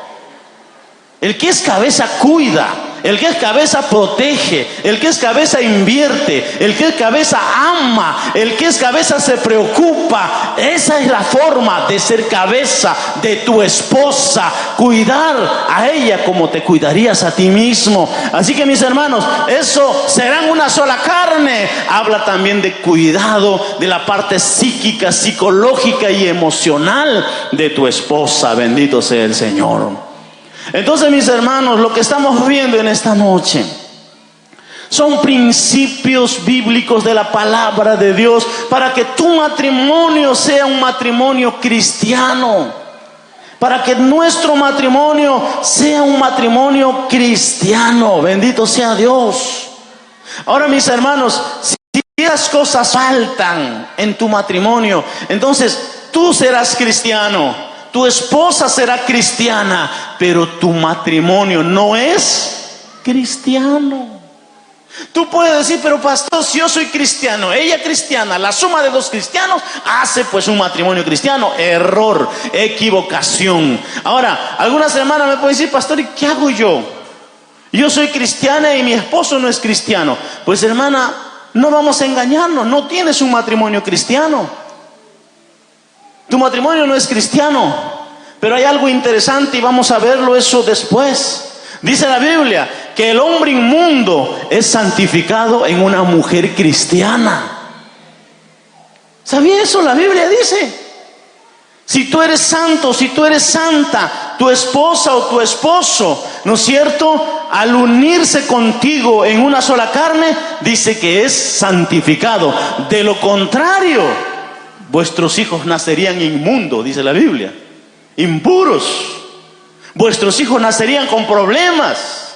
El que es cabeza cuida, el que es cabeza protege, el que es cabeza invierte, el que es cabeza ama, el que es cabeza se preocupa. Esa es la forma de ser cabeza de tu esposa, cuidar a ella como te cuidarías a ti mismo. Así que mis hermanos, eso serán una sola carne. Habla también de cuidado de la parte psíquica, psicológica y emocional de tu esposa. Bendito sea el Señor. Entonces, mis hermanos, lo que estamos viendo en esta noche son principios bíblicos de la palabra de Dios para que tu matrimonio sea un matrimonio cristiano, para que nuestro matrimonio sea un matrimonio cristiano. Bendito sea Dios. Ahora, mis hermanos, si esas cosas faltan en tu matrimonio, entonces tú serás cristiano, tu esposa será cristiana, pero tu matrimonio no es cristiano. Tú puedes decir, pero pastor, si yo soy cristiano, ella cristiana, la suma de dos cristianos hace pues un matrimonio cristiano. Error, equivocación. Ahora, algunas hermanas me pueden decir, pastor, ¿y qué hago yo? Yo soy cristiana y mi esposo no es cristiano. Pues hermana, no vamos a engañarnos, no tienes un matrimonio cristiano. Tu matrimonio no es cristiano, pero hay algo interesante y vamos a verlo eso después. Dice la Biblia que el hombre inmundo es santificado en una mujer cristiana. ¿Sabía eso? La Biblia dice. Si tú eres santo, si tú eres santa, tu esposa o tu esposo, ¿no es cierto? Al unirse contigo en una sola carne, dice que es santificado. De lo contrario, vuestros hijos nacerían inmundos, dice la Biblia, impuros. Vuestros hijos nacerían con problemas.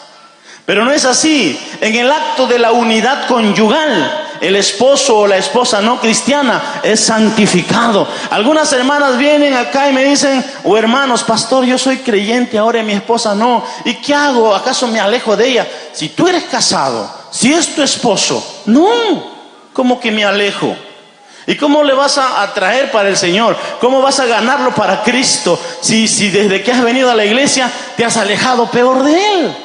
Pero no es así. En el acto de la unidad conyugal, el esposo o la esposa no cristiana es santificado. Algunas hermanas vienen acá y me dicen, o hermanos, pastor, yo soy creyente ahora y mi esposa no. ¿Y qué hago? ¿Acaso me alejo de ella? Si tú eres casado, si es tu esposo, no. ¿Cómo que me alejo? ¿Y cómo le vas a atraer para el Señor? ¿Cómo vas a ganarlo para Cristo si desde que has venido a la iglesia te has alejado peor de Él?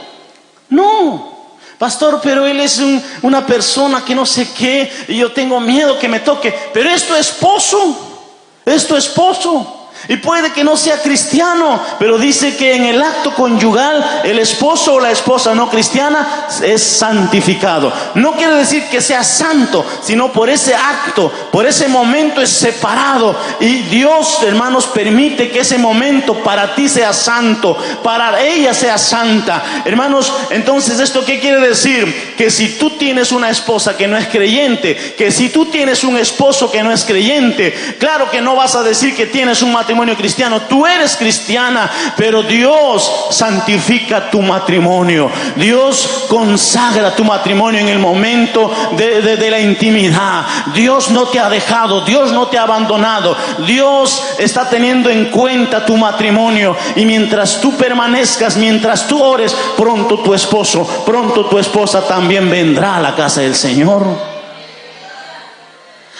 No, pastor, pero él es una persona que no sé qué y yo tengo miedo que me toque. Pero es tu esposo, es tu esposo. Y puede que no sea cristiano, pero dice que en el acto conyugal el esposo o la esposa no cristiana es santificado. No quiere decir que sea santo, sino por ese acto, por ese momento es separado. Y Dios, hermanos, permite que ese momento para ti sea santo, para ella sea santa. Hermanos, entonces, ¿esto qué quiere decir? Que si tú tienes una esposa que no es creyente, que si tú tienes un esposo que no es creyente, claro que no vas a decir que tienes un matrimonio matrimonio cristiano. Tú eres cristiana, pero Dios santifica tu matrimonio. Dios consagra tu matrimonio en el momento de la intimidad. Dios no te ha dejado, Dios no te ha abandonado. Dios está teniendo en cuenta tu matrimonio, y mientras tú permanezcas, mientras tú ores, pronto tu esposo, pronto tu esposa también vendrá a la casa del Señor.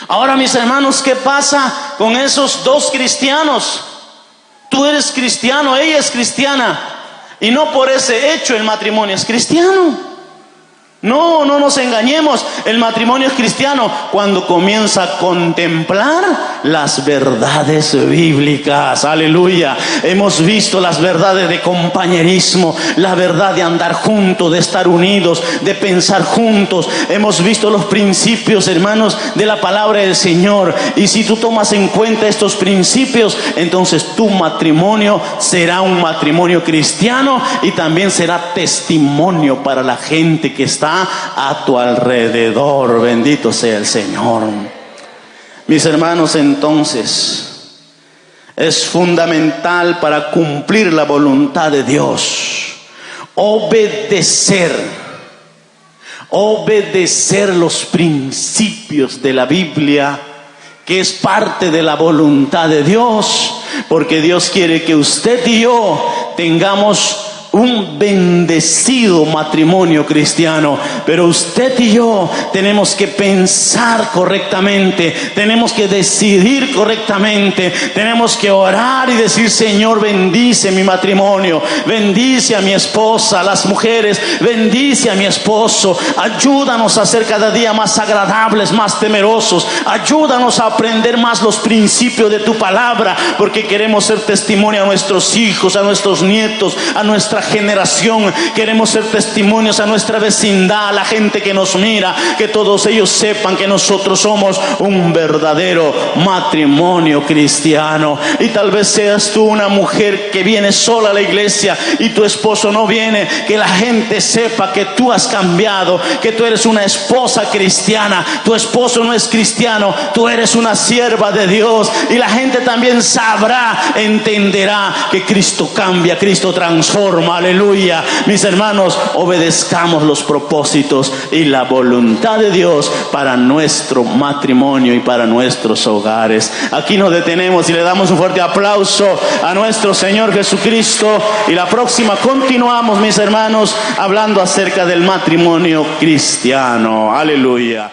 Ahora, mis hermanos, ¿qué pasa con esos dos cristianos? Tú eres cristiano, ella es cristiana, y no por ese hecho el matrimonio es cristiano. No nos engañemos, el matrimonio es cristiano cuando comienza a contemplar las verdades bíblicas. Aleluya. Hemos visto las verdades de compañerismo, la verdad de andar juntos, de estar unidos, de pensar juntos. Hemos visto los principios, hermanos, de la palabra del Señor. Y si tú tomas en cuenta estos principios, entonces tu matrimonio será un matrimonio cristiano, y también será testimonio para la gente que está a tu alrededor. Bendito sea el Señor. Mis hermanos, entonces es fundamental para cumplir la voluntad de Dios obedecer los principios de la Biblia, que es parte de la voluntad de Dios, porque Dios quiere que usted y yo tengamos un bendecido matrimonio cristiano. Pero usted y yo tenemos que pensar correctamente, tenemos que decidir correctamente, tenemos que orar y decir: Señor, bendice mi matrimonio, bendice a mi esposa. Las mujeres, bendice a mi esposo. Ayúdanos a ser cada día más agradables, más temerosos. Ayúdanos a aprender más los principios de tu palabra, porque queremos ser testimonio a nuestros hijos, a nuestros nietos, a nuestra generación. Queremos ser testimonios a nuestra vecindad, a la gente que nos mira, que todos ellos sepan que nosotros somos un verdadero matrimonio cristiano. Y tal vez seas tú una mujer que viene sola a la iglesia y tu esposo no viene, que la gente sepa que tú has cambiado, que tú eres una esposa cristiana. Tu esposo no es cristiano, tú eres una sierva de Dios, y la gente también sabrá, entenderá que Cristo cambia, Cristo transforma. Aleluya. Mis hermanos, obedezcamos los propósitos y la voluntad de Dios para nuestro matrimonio y para nuestros hogares. Aquí nos detenemos y le damos un fuerte aplauso a nuestro Señor Jesucristo, y la próxima continuamos, mis hermanos, hablando acerca del matrimonio cristiano. Aleluya.